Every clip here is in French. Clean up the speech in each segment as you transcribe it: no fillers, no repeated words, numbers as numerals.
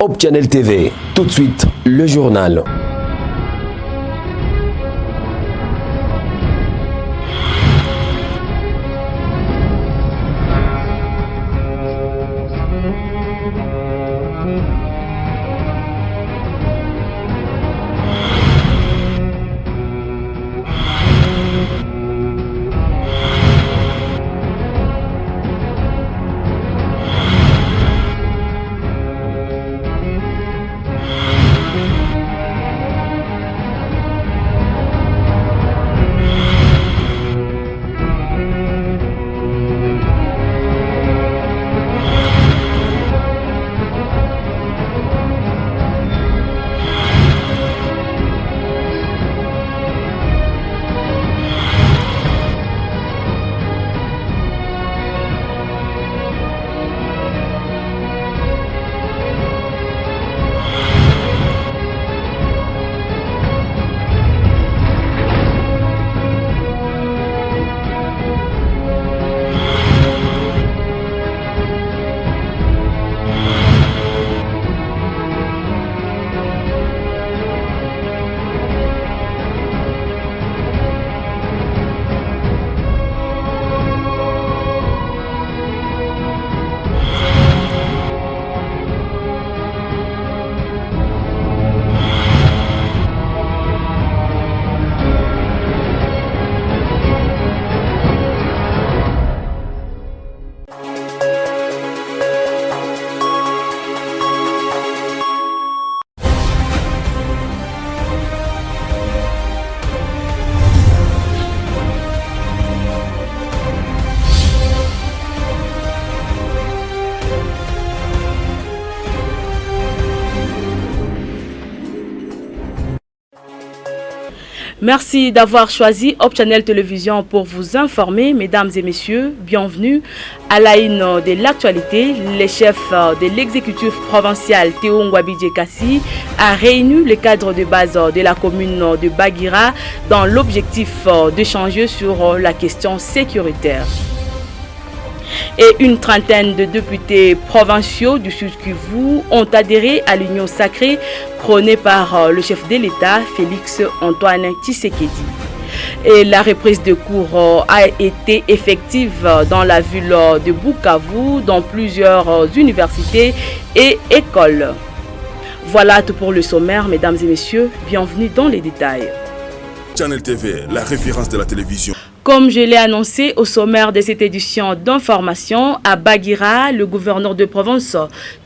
Hope Channel TV. Tout de suite, le journal. Merci d'avoir choisi Hope Channel Télévision pour vous informer, mesdames et messieurs. Bienvenue à la une de l'actualité. Le chef de l'exécutif provincial Théo Ngwabidje Kassi a réuni le cadre de base de la commune de Bagira dans l'objectif d'échanger sur la question sécuritaire. Et une trentaine de députés provinciaux du Sud Kivu ont adhéré à l'union sacrée prônée par le chef de l'État, Félix Antoine Tshisekedi. Et la reprise de cours a été effective dans la ville de Bukavu, dans plusieurs universités et écoles. Voilà tout pour le sommaire, mesdames et messieurs. Bienvenue dans les détails. Channel TV, la référence de la télévision. Comme je l'ai annoncé au sommaire de cette édition d'information, à Bagira, le gouverneur de province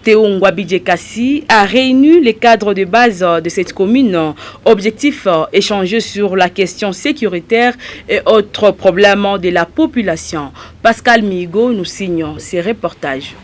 Théo Ngwabidje Kassi a réuni les cadres de base de cette commune. Objectif, échanger sur la question sécuritaire et autres problèmes de la population. Pascal Migo nous signe ces reportages.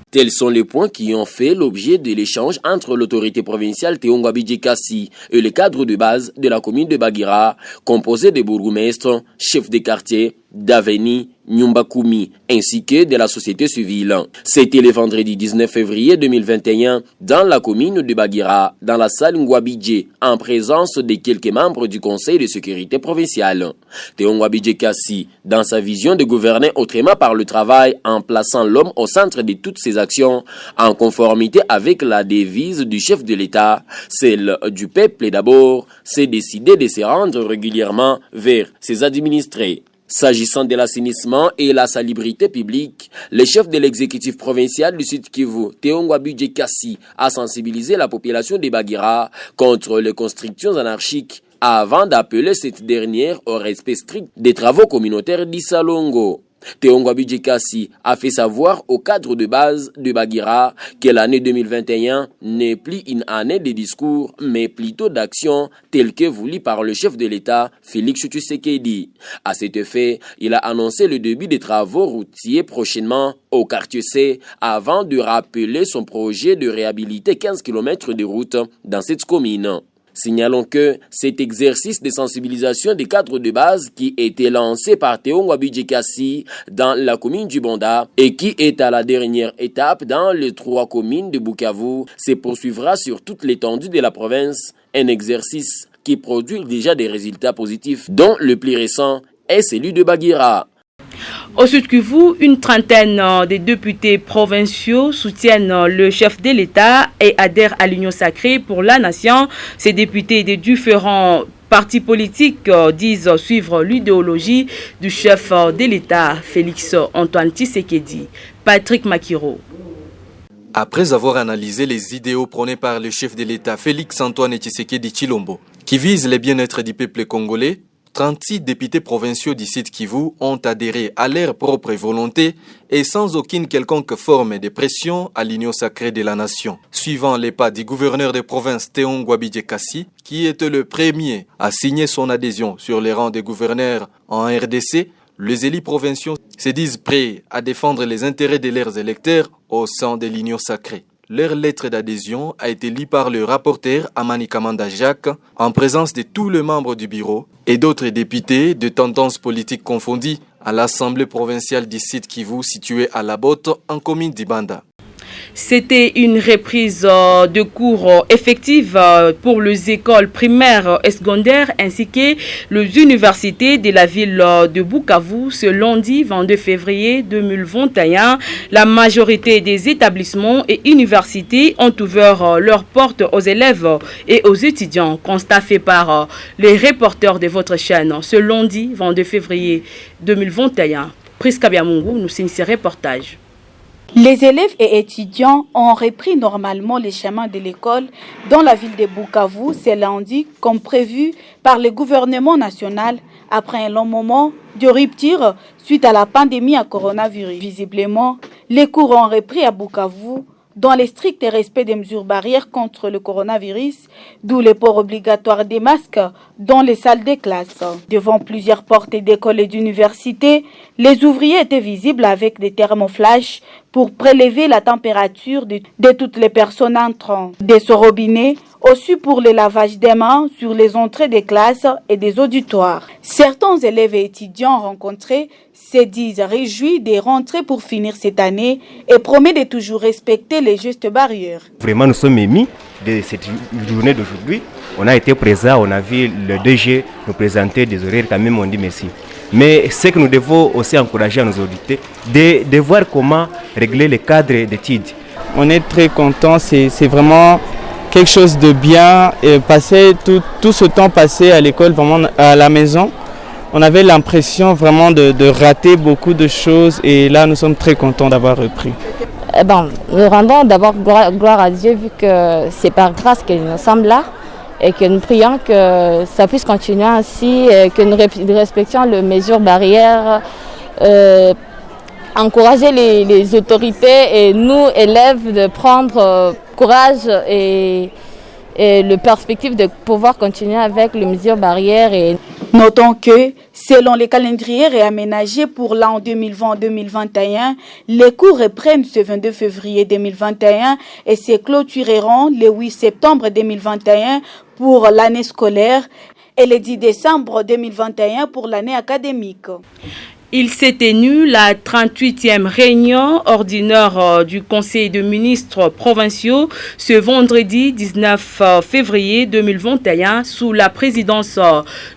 Tels sont les points qui ont fait l'objet de l'échange entre l'autorité provinciale Théo Ngwabidje Kassi et le cadre de base de la commune de Bagira, composé de bourgmestres, chefs de quartier, d'Aveni, Nyumbakumi, ainsi que de la société civile. C'était le vendredi 19 février 2021 dans la commune de Bagira, dans la salle Ngwabidje, en présence de quelques membres du Conseil de sécurité provincial. Théo Ngwabidje Kassi, dans sa vision de gouverner autrement par le travail, en plaçant l'homme au centre de toutes ses actions, en conformité avec la devise du chef de l'État, celle du peuple d'abord, s'est décidé de se rendre régulièrement vers ses administrés. S'agissant de l'assainissement et la salubrité publique, le chef de l'exécutif provincial du Sud Kivu, Théo Ngwabidje Kassi, a sensibilisé la population de Bagira contre les constructions anarchiques avant d'appeler cette dernière au respect strict des travaux communautaires d'Issalongo. Théo Ngwabidje Kassi a fait savoir au cadre de base de Bagira que l'année 2021 n'est plus une année de discours, mais plutôt d'action telle que voulue par le chef de l'État, Félix Tshisekedi. À cet effet, il a annoncé le début des travaux routiers prochainement au quartier C avant de rappeler son projet de réhabiliter 15 km de route dans cette commune. Signalons que cet exercice de sensibilisation des cadres de base qui était lancé par Théo Ngwabidje Kassi dans la commune du Bonda et qui est à la dernière étape dans les 3 communes de Bukavu se poursuivra sur toute l'étendue de la province, un exercice qui produit déjà des résultats positifs dont le plus récent est celui de Bagira. Au Sud Kivu, une trentaine de députés provinciaux soutiennent le chef de l'État et adhèrent à l'Union sacrée pour la nation. Ces députés des différents partis politiques disent suivre l'idéologie du chef de l'État, Félix Antoine Tshisekedi. Patrick Makiro. Après avoir analysé les idéaux prônés par le chef de l'État, Félix Antoine Tshisekedi Tshilombo, qui visent le bien-être du peuple congolais, 36 députés provinciaux du Sud Kivu ont adhéré à leur propre volonté et sans aucune quelconque forme de pression à l'union sacrée de la nation. Suivant les pas du gouverneur de province Théon Ngwabidje Kassi, qui était le premier à signer son adhésion sur les rangs des gouverneurs en RDC, les élus provinciaux se disent prêts à défendre les intérêts de leurs électeurs au sein de l'union sacrée. Leur lettre d'adhésion a été lue par le rapporteur Amani Kamanda Jacques en présence de tous les membres du bureau et d'autres députés de tendances politiques confondues à l'Assemblée provinciale du Sud Kivu située à La Botte en commune d'Ibanda. C'était une reprise de cours effective pour les écoles primaires et secondaires ainsi que les universités de la ville de Bukavu ce lundi 22 février 2021. La majorité des établissements et universités ont ouvert leurs portes aux élèves et aux étudiants, constat fait par les reporters de votre chaîne ce lundi 22 février 2021. Priska Biamungu nous signe ce reportage. Les élèves et étudiants ont repris normalement les chemins de l'école dans la ville de Bukavu ce lundi, comme prévu par le gouvernement national après un long moment de rupture suite à la pandémie à coronavirus. Visiblement, les cours ont repris à Bukavu dans le strict respect des mesures barrières contre le coronavirus, d'où le port obligatoire des masques dans les salles de classe. Devant plusieurs portes d'écoles et d'universités, les ouvriers étaient visibles avec des thermoflages pour prélever la température de toutes les personnes entrant. Des robinets aussi pour le lavage des mains sur les entrées des classes et des auditoires. Certains élèves et étudiants rencontrés se disent réjouis de rentrer pour finir cette année et promettent de toujours respecter les gestes barrières. Vraiment, nous sommes émis de cette journée d'aujourd'hui. On a été présents, on a vu le DG nous présenter des horaires, quand même on dit merci. Mais ce que nous devons aussi encourager à nos auditeurs, de voir comment régler les cadres d'études. On est très contents, c'est vraiment quelque chose de bien. Et passer tout ce temps passé à l'école, vraiment à la maison, on avait l'impression vraiment de rater beaucoup de choses et là nous sommes très contents d'avoir repris. Nous rendons d'abord gloire à Dieu vu que c'est par grâce que nous sommes là et que nous prions que ça puisse continuer ainsi, que nous respections les mesures barrières, encourager les autorités et nous élèves de prendre courage et la perspective de pouvoir continuer avec les mesures barrières. Notons que, selon les calendriers réaménagés pour l'an 2020-2021, les cours reprennent ce 22 février 2021 et se clôtureront le 8 septembre 2021 pour l'année scolaire et le 10 décembre 2021 pour l'année académique. Il s'est tenu la 38e réunion ordinaire du Conseil de ministres provinciaux ce vendredi 19 février 2021 sous la présidence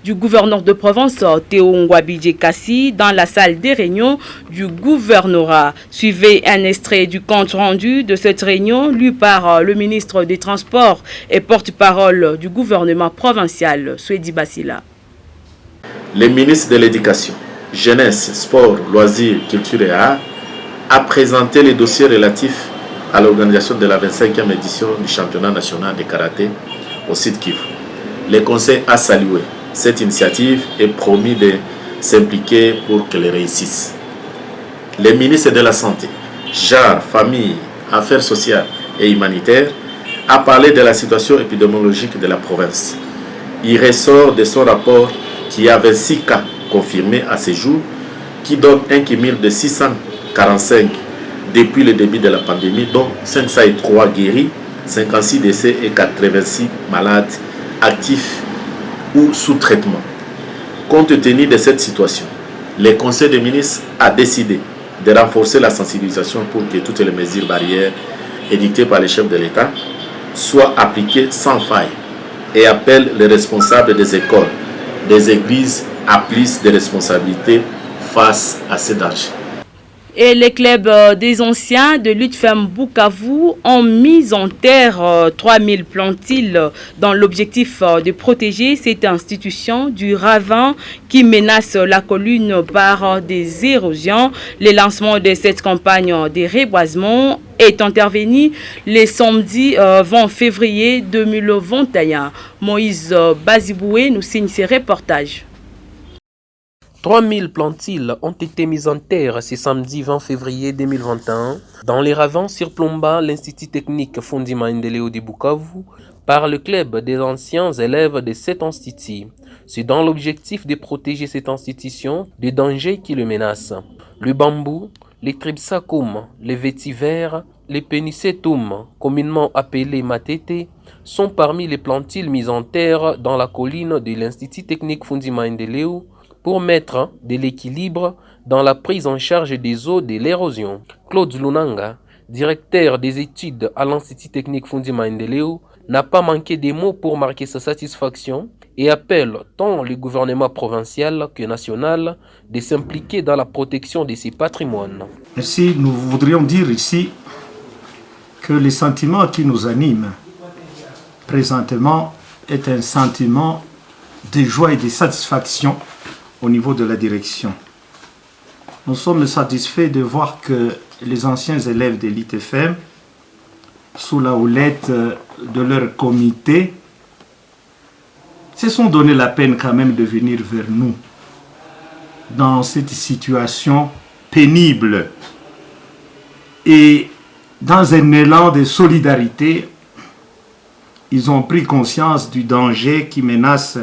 du gouverneur de province Théon Ngwabidje Kassi dans la salle des réunions du gouvernorat. Suivez un extrait du compte rendu de cette réunion lu par le ministre des Transports et porte-parole du gouvernement provincial, Swedi Basila. Les ministres de l'Éducation, Jeunesse, Sport, Loisirs, Culture et Arts a présenté les dossiers relatifs à l'organisation de la 25e édition du championnat national de karaté au Sud Kivu. Le Conseil a salué cette initiative et promis de s'impliquer pour qu'elle réussisse. Les ministres de la Santé, Genre, Famille, Affaires sociales et humanitaires a parlé de la situation épidémiologique de la province. Il ressort de son rapport qu'il y a 26 cas confirmés à ce jour, qui donne un cumul de 645 depuis le début de la pandémie, dont 503 guéris, 56 décès et 86 malades actifs ou sous traitement. Compte tenu de cette situation, le Conseil des ministres a décidé de renforcer la sensibilisation pour que toutes les mesures barrières édictées par les chefs de l'État soient appliquées sans faille et appelle les responsables des écoles, des églises à plus de responsabilités face à ces dangers. Et les clubs des anciens de l'UTFEM Bukavu ont mis en terre 3000 plantiles dans l'objectif de protéger cette institution du ravin qui menace la colline par des érosions. Le lancement de cette campagne de reboisement est intervenu le samedi 20 février 2021. Moïse Baziboué nous signe ses reportages. 3000 plantiles ont été mises en terre ce samedi 20 février 2021 dans les ravins surplombant l'Institut technique Fundi Maendeleo de Bukavu par le club des anciens élèves de cet institut. C'est dans l'objectif de protéger cette institution des dangers qui le menacent. Le bambou, les tripsacum, les vétivers, les pénicetum, communément appelés matete, sont parmi les plantiles mises en terre dans la colline de l'Institut technique Fundi Maendeleo pour mettre de l'équilibre dans la prise en charge des eaux de l'érosion. Claude Lunanga, directeur des études à l'Institut technique Fundi Maendeleo, n'a pas manqué de mots pour marquer sa satisfaction et appelle tant le gouvernement provincial que national de s'impliquer dans la protection de ces patrimoines. Ainsi, nous voudrions dire ici que le sentiment qui nous anime présentement est un sentiment de joie et de satisfaction au niveau de la direction. Nous sommes satisfaits de voir que les anciens élèves de l'ITFM, sous la houlette de leur comité, se sont donné la peine quand même de venir vers nous dans cette situation pénible. Et dans un élan de solidarité, ils ont pris conscience du danger qui menace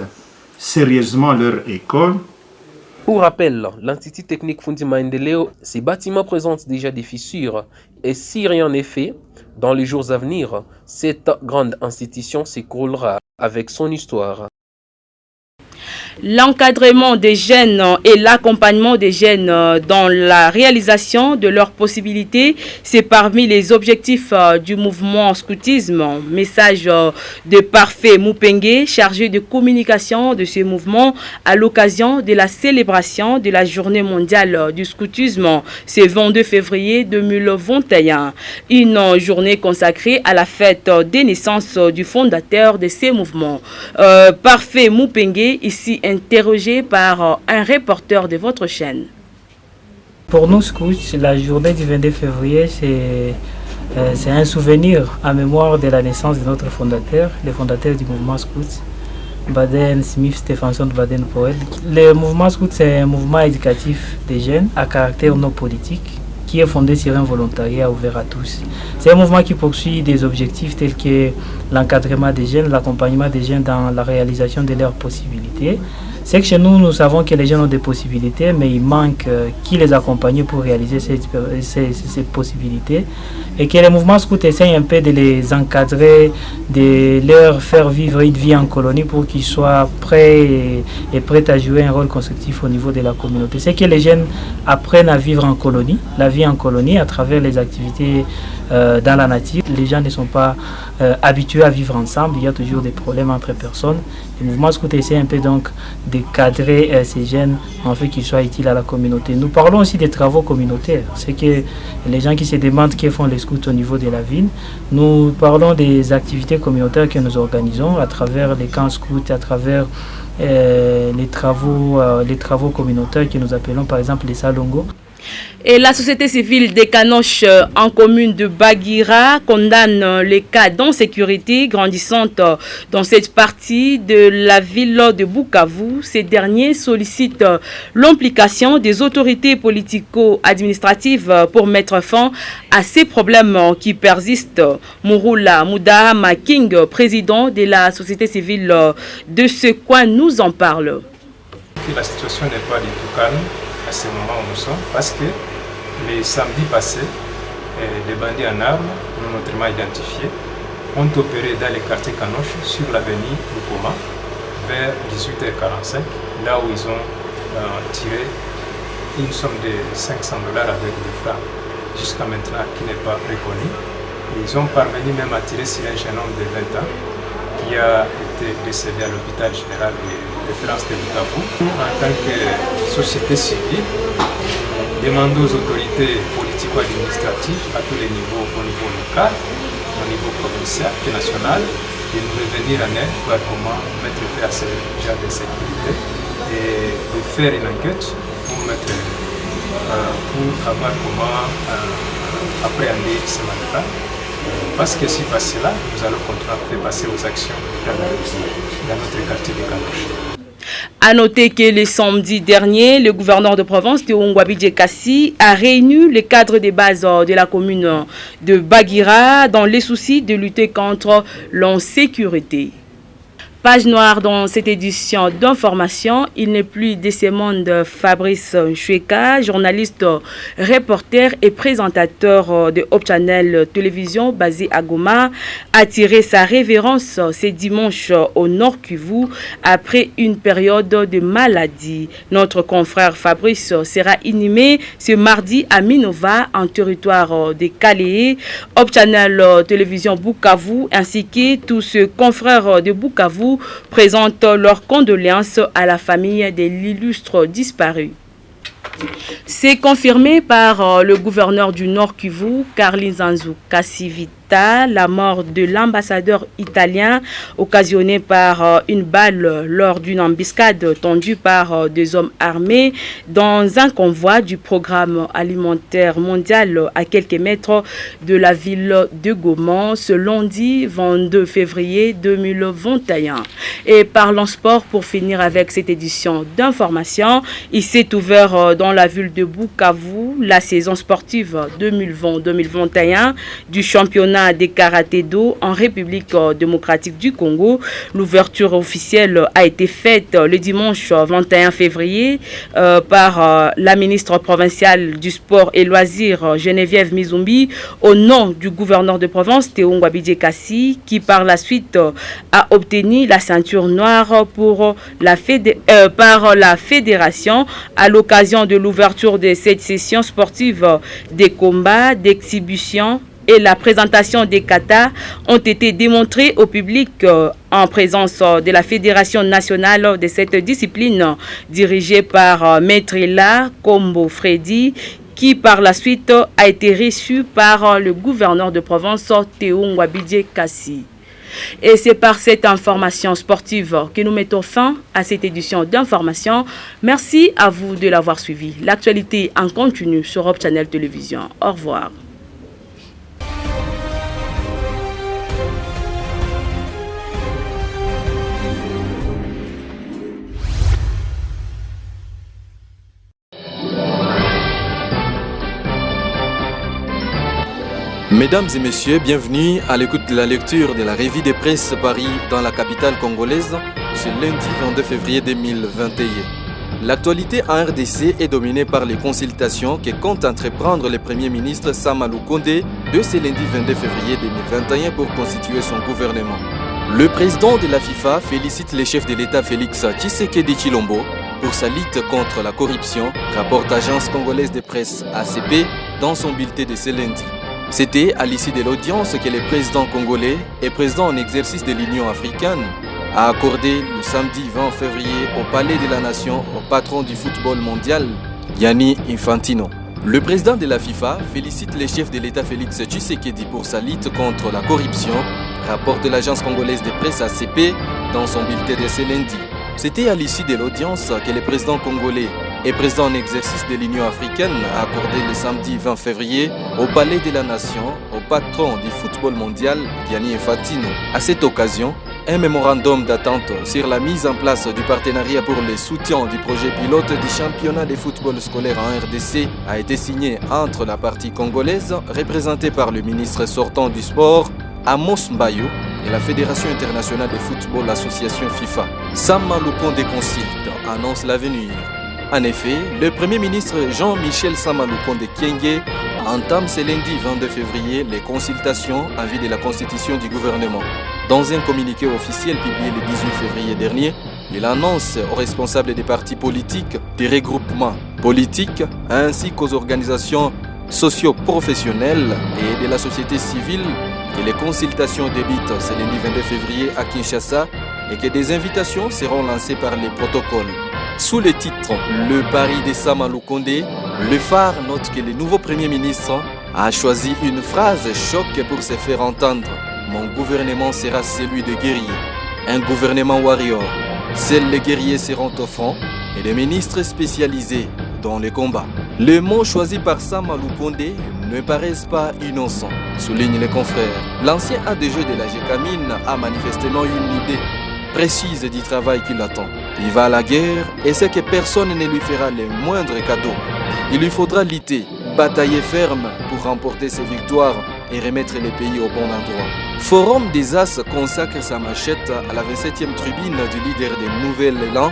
sérieusement leur école. Pour rappel, l'Institut technique Fundi Maendeleo, ces bâtiments présentent déjà des fissures et si rien n'est fait, dans les jours à venir, cette grande institution s'écroulera avec son histoire. L'encadrement des jeunes et l'accompagnement des jeunes dans la réalisation de leurs possibilités, c'est parmi les objectifs du mouvement scoutisme. Message de Parfait Mupenge, chargé de communication de ce mouvement à l'occasion de la célébration de la journée mondiale du scoutisme, ce 22 février 2021. Une journée consacrée à la fête des naissances du fondateur de ces mouvements. Parfait Mupenge, ici interrogé par un reporter de votre chaîne. Pour nous, scouts, la journée du 22 février, c'est un souvenir en mémoire de la naissance de notre fondateur, le fondateur du mouvement scout, Baden Smith Stephenson Baden Powell. Le mouvement scout, c'est un mouvement éducatif des jeunes à caractère non politique qui est fondé sur un volontariat ouvert à tous. C'est un mouvement qui poursuit des objectifs tels que l'encadrement des jeunes, l'accompagnement des jeunes dans la réalisation de leurs possibilités. C'est que chez nous, nous savons que les jeunes ont des possibilités, mais il manque qui les accompagne pour réaliser ces possibilités. Et que les mouvements scouts essayent un peu de les encadrer, de leur faire vivre une vie en colonie pour qu'ils soient prêts et prêts à jouer un rôle constructif au niveau de la communauté. C'est que les jeunes apprennent à vivre en colonie, la vie en colonie à travers les activités dans la nature. Les gens ne sont pas habitués à vivre ensemble, il y a toujours des problèmes entre personnes. Le mouvement scout essaie un peu donc de cadrer ces jeunes en fait qu'ils soient utiles à la communauté. Nous parlons aussi des travaux communautaires, c'est que les gens qui se demandent qu'ils font les scouts au niveau de la ville. Nous parlons des activités communautaires que nous organisons à travers les camps scouts, à travers les travaux communautaires que nous appelons par exemple les salongo. Et la société civile des Canoches en commune de Bagira condamne les cas d'insécurité grandissante dans cette partie de la ville de Bukavu. Ces derniers sollicitent l'implication des autorités politico-administratives pour mettre fin à ces problèmes qui persistent. Mouroula Mouda Making, président de la société civile de ce coin, nous en parle. La situation n'est pas du tout calme à ce moment où nous sommes, parce que les samedis passés, des bandits en armes, non notamment identifiés, ont opéré dans les quartiers Canoche sur l'avenue Lukoma vers 18h45, là où ils ont tiré une somme de $500 avec des francs, jusqu'à maintenant qui n'est pas reconnue. Ils ont parvenu même à tirer sur un jeune homme de 20 ans qui a été décédé à l'hôpital général de référence de Bukavu. En tant que société civile, demandons aux autorités politico-administratives à tous les niveaux, au niveau local, au niveau provincial et national, de nous revenir en aide pour comment mettre fin à ce genre de sécurité et de faire une enquête pour avoir comment appréhender ces malfaits. Parce que si pas cela, nous allons continuer à faire passer aux actions dans notre quartier de Kanouchi. A noter que le samedi dernier, le gouverneur de province Théo Ngouabidje Kassi a réuni les cadres de base de la commune de Bagira dans les soucis de lutter contre l'insécurité. Page noire dans cette édition d'information, il n'est plus de ce monde. Fabrice Choueka, journaliste, reporter et présentateur de Hope Channel Télévision basé à Goma, a tiré sa révérence ce dimanche au Nord Kivu après une période de maladie. Notre confrère Fabrice sera inhumé ce mardi à Minova en territoire de Calais. Hope Channel Télévision Bukavu ainsi que tous ses confrères de Bukavu présentent leurs condoléances à la famille de l'illustre disparu. C'est confirmé par le gouverneur du Nord Kivu, Carlin Zanzu Kassivita, la mort de l'ambassadeur italien occasionnée par une balle lors d'une embuscade tendue par des hommes armés dans un convoi du programme alimentaire mondial à quelques mètres de la ville de Goma ce lundi 22 février 2021. Et parlons sport pour finir avec cette édition d'information. Il s'est ouvert dans la ville de Bukavu la saison sportive 2020-2021 du championnat des karaté-do en République démocratique du Congo. L'ouverture officielle a été faite le dimanche 21 février par la ministre provinciale du sport et loisirs Geneviève Mizumbi au nom du gouverneur de province Théo Ngouabidje Kassi qui par la suite a obtenu la ceinture noire par la fédération à l'occasion de l'ouverture de cette session sportive. Des combats, d'exhibitions et la présentation des katas ont été démontrés au public en présence de la Fédération nationale de cette discipline dirigée par Maître Ela Kombo Freddy qui par la suite a été reçu par le gouverneur de province Théo Ngouabidje Kassi. Et c'est par cette information sportive que nous mettons fin à cette édition d'information. Merci à vous de l'avoir suivi. L'actualité en continu sur Hope Channel Télévision. Au revoir. Mesdames et messieurs, bienvenue à l'écoute de la lecture de la revue de presse Paris dans la capitale congolaise ce lundi 22 février 2021. L'actualité en RDC est dominée par les consultations que compte entreprendre le Premier ministre Sama Lukonde de ce lundi 22 février 2021 pour constituer son gouvernement. Le président de la FIFA félicite le chef de l'État Félix Tshisekedi Tshilombo pour sa lutte contre la corruption, rapporte l'agence congolaise de presse ACP dans son bulletin de ce lundi. C'était à l'issue de l'audience que le président congolais et président en exercice de l'Union africaine a accordé le samedi 20 février au Palais de la Nation au patron du football mondial, Gianni Infantino. Le président de la FIFA félicite le chef de l'État Félix Tshisekedi pour sa lutte contre la corruption, rapporte l'agence congolaise de presse ACP dans son bulletin de ce lundi. C'était à l'issue de l'audience que le président congolais et président en exercice de l'Union africaine a accordé le samedi 20 février au Palais de la Nation au patron du football mondial, Gianni Infantino. À cette occasion, un mémorandum d'attente sur la mise en place du partenariat pour le soutien du projet pilote du championnat de football scolaire en RDC a été signé entre la partie congolaise, représentée par le ministre sortant du sport, Amos Mbayo, et la Fédération internationale de football association FIFA. Sama Lukonde consulte annonce l'avenir. En effet, le Premier ministre Jean-Michel Sama Lukonde Kyenge entame ce lundi 22 février les consultations en vue de la constitution du gouvernement. Dans un communiqué officiel publié le 18 février dernier, il annonce aux responsables des partis politiques, des regroupements politiques ainsi qu'aux organisations socio-professionnelles et de la société civile que les consultations débutent ce lundi 22 février à Kinshasa et que des invitations seront lancées par les protocoles. Sous le titre « Le pari de Sama Lukonde », le phare note que le nouveau Premier ministre a choisi une phrase choc pour se faire entendre. « Mon gouvernement sera celui de guerriers, un gouvernement warrior. Seuls les guerriers seront au front et les ministres spécialisés dans les combats. » Les mots choisis par Sama Lukonde ne paraissent pas innocents, soulignent les confrères. L'ancien ADG de la GECAMINE a manifestement une idée précise du travail qui l'attend. Il va à la guerre et sait que personne ne lui fera le moindre cadeau. Il lui faudra lutter, batailler ferme pour remporter ses victoires et remettre le pays au bon endroit. Forum des As consacre sa machette à la 27e tribune du leader des Nouvel Élan,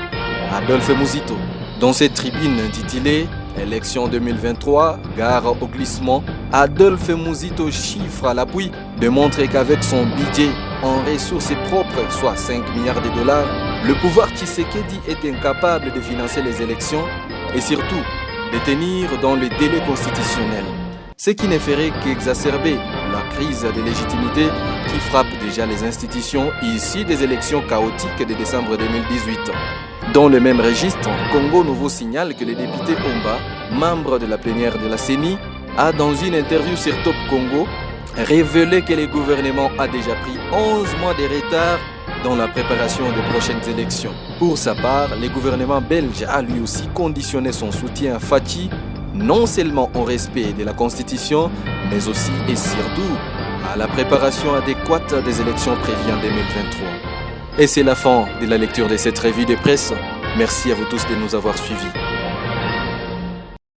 Adolphe Muzito. Dans cette tribune intitulée Élection 2023, gare au glissement, Adolphe Muzito chiffre à l'appui démontre qu'avec son budget en ressources propres, soit 5 milliards de dollars, le pouvoir Tshisekedi est incapable de financer les élections et surtout de tenir dans le délai constitutionnel. Ce qui ne ferait qu'exacerber la crise de légitimité qui frappe déjà les institutions ici des élections chaotiques de décembre 2018. Dans le même registre, Congo Nouveau signale que le député Omba, membre de la plénière de la CENI, a dans une interview sur Top Congo révélé que le gouvernement a déjà pris 11 mois de retard dans la préparation des prochaines élections. Pour sa part, le gouvernement belge a lui aussi conditionné son soutien à Fachi non seulement au respect de la Constitution, mais aussi et surtout à la préparation adéquate des élections prévues en 2023. Et c'est la fin de la lecture de cette revue de presse. Merci à vous tous de nous avoir suivis.